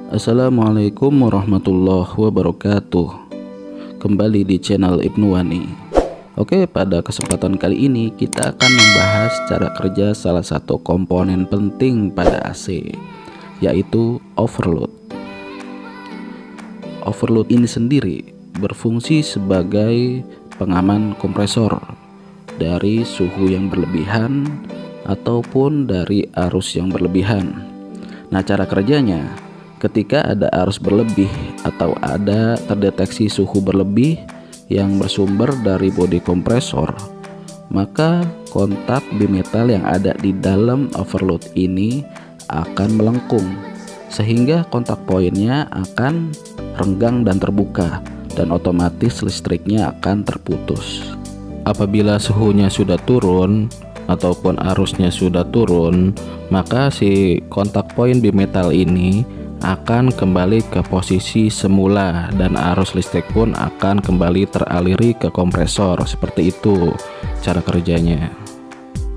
Assalamualaikum warahmatullahi wabarakatuh. Kembali di channel Ibnu Wani. Oke, pada kesempatan kali ini kita akan membahas cara kerja salah satu komponen penting pada AC, yaitu overload. Overload ini sendiri berfungsi sebagai pengaman kompresor dari suhu yang berlebihan ataupun dari arus yang berlebihan. Nah, cara kerjanya, ketika ada arus berlebih atau ada terdeteksi suhu berlebih yang bersumber dari bodi kompresor, maka kontak bimetal yang ada di dalam overload ini akan melengkung, sehingga kontak poinnya akan renggang dan terbuka, dan otomatis listriknya akan terputus. Apabila suhunya sudah turun ataupun arusnya sudah turun, maka si kontak poin bimetal ini akan kembali ke posisi semula dan arus listrik pun akan kembali teraliri ke kompresor. Seperti itu cara kerjanya.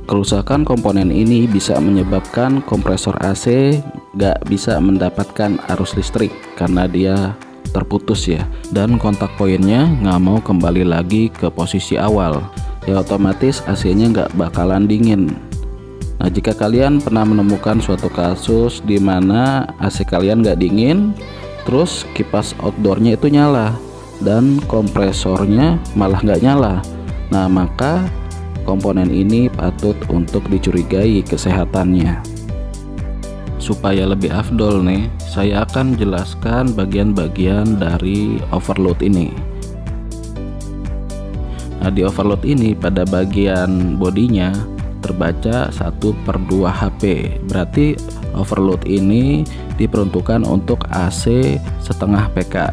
Kerusakan komponen ini bisa menyebabkan kompresor AC gak bisa mendapatkan arus listrik karena dia terputus ya, dan kontak poinnya nggak mau kembali lagi ke posisi awal, ya otomatis AC nya nggak bakalan dingin. Nah, jika kalian pernah menemukan suatu kasus di mana AC kalian nggak dingin, terus kipas outdoornya itu nyala dan kompresornya malah nggak nyala, nah maka komponen ini patut untuk dicurigai kesehatannya. Supaya lebih afdol nih, saya akan jelaskan bagian-bagian dari overload ini. Nah, di overload ini pada bagian bodinya terbaca 1/2 HP. Berarti overload ini diperuntukkan untuk AC setengah PK.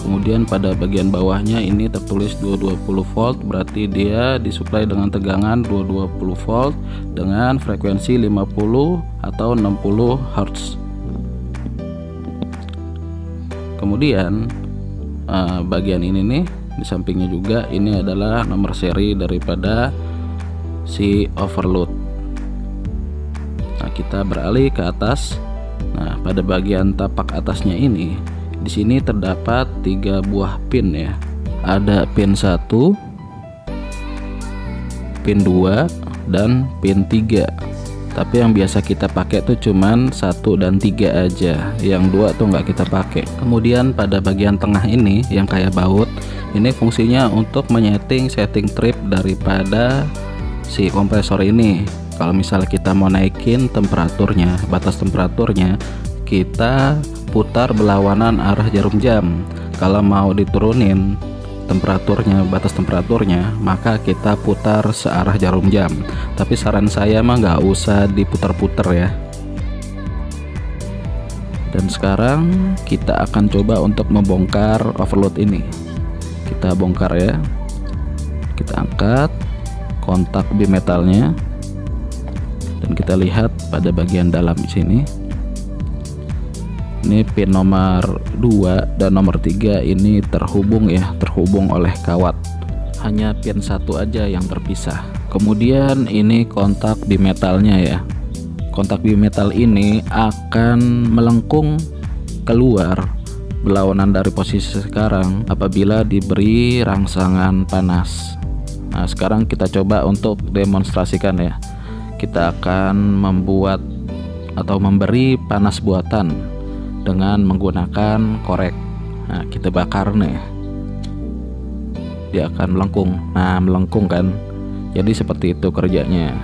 Kemudian pada bagian bawahnya ini tertulis 220 volt, berarti dia disuplai dengan tegangan 220 volt dengan frekuensi 50 atau 60 Hz. Kemudian bagian ini nih di sampingnya juga ini adalah nomor seri daripada si overload. Nah, kita beralih ke atas. Nah, pada bagian tapak atasnya ini, di sini terdapat 3 buah pin ya. Ada pin 1, pin 2, dan pin 3. Tapi yang biasa kita pakai tuh cuman 1 dan 3 aja. Yang 2 tuh nggak kita pakai. Kemudian pada bagian tengah ini yang kayak baut, ini fungsinya untuk setting trip daripada si kompresor ini. Kalau misalnya kita mau naikin temperaturnya, batas temperaturnya, kita putar berlawanan arah jarum jam. Kalau mau diturunin temperaturnya, batas temperaturnya, maka kita putar searah jarum jam. Tapi saran saya mah nggak usah diputar-putar ya. Dan sekarang kita akan coba untuk membongkar overload ini. Kita bongkar ya. Kita angkat kontak bimetalnya dan kita lihat pada bagian dalam sini. Ini pin nomor 2 dan nomor 3 ini terhubung oleh kawat. Hanya pin 1 aja yang terpisah. Kemudian ini kontak bimetalnya ya. Kontak bimetal ini akan melengkung keluar berlawanan dari posisi sekarang apabila diberi rangsangan panas. Nah, sekarang kita coba untuk demonstrasikan ya. Kita akan membuat atau memberi panas buatan dengan menggunakan korek. Nah, kita bakar nih, dia akan melengkung. Nah, melengkung kan, jadi seperti itu kerjanya.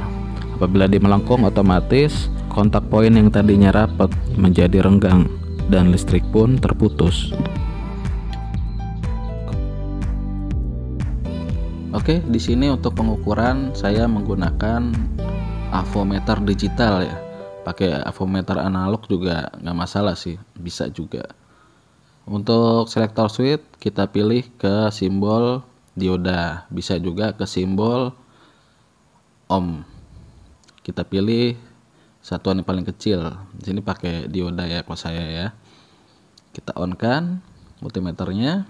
Apabila dia melengkung, otomatis kontak poin yang tadinya rapat menjadi renggang dan listrik pun terputus. Oke, di sini untuk pengukuran saya menggunakan avometer digital ya. Pakai avometer analog juga nggak masalah sih, bisa juga. Untuk selektor switch kita pilih ke simbol dioda, bisa juga ke simbol ohm. Kita pilih satuan yang paling kecil. Di sini pakai dioda ya, kalau saya ya. Kita on kan multimeternya.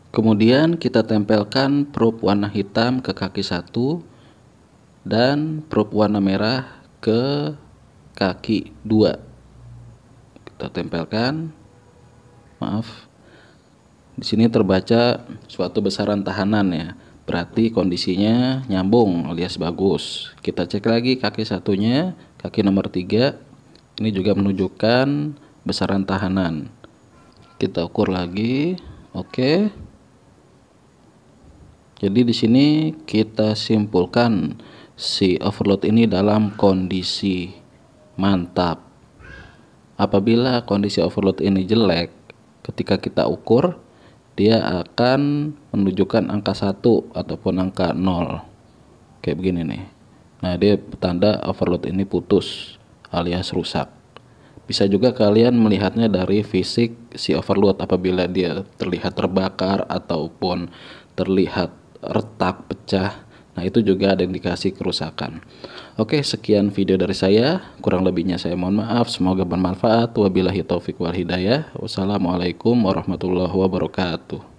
Kemudian kita tempelkan probe warna hitam ke kaki 1 dan probe warna merah ke kaki 2. Kita tempelkan. Maaf. Di sini terbaca suatu besaran tahanan ya. Berarti kondisinya nyambung alias bagus. Kita cek lagi kaki satunya, kaki nomor 3. Ini juga menunjukkan besaran tahanan. Kita ukur lagi. Oke. Jadi di sini kita simpulkan si overload ini dalam kondisi mantap. Apabila kondisi overload ini jelek, ketika kita ukur, dia akan menunjukkan angka 1 ataupun angka 0. Kayak begini nih. Nah, dia tanda overload ini putus alias rusak. Bisa juga kalian melihatnya dari fisik si overload, apabila dia terlihat terbakar ataupun terlihat retak, pecah. Nah, itu juga ada indikasi kerusakan. Oke, sekian video dari saya. Kurang lebihnya saya mohon maaf. Semoga bermanfaat. Wabillahi taufik wal hidayah. Wassalamualaikum warahmatullahi wabarakatuh.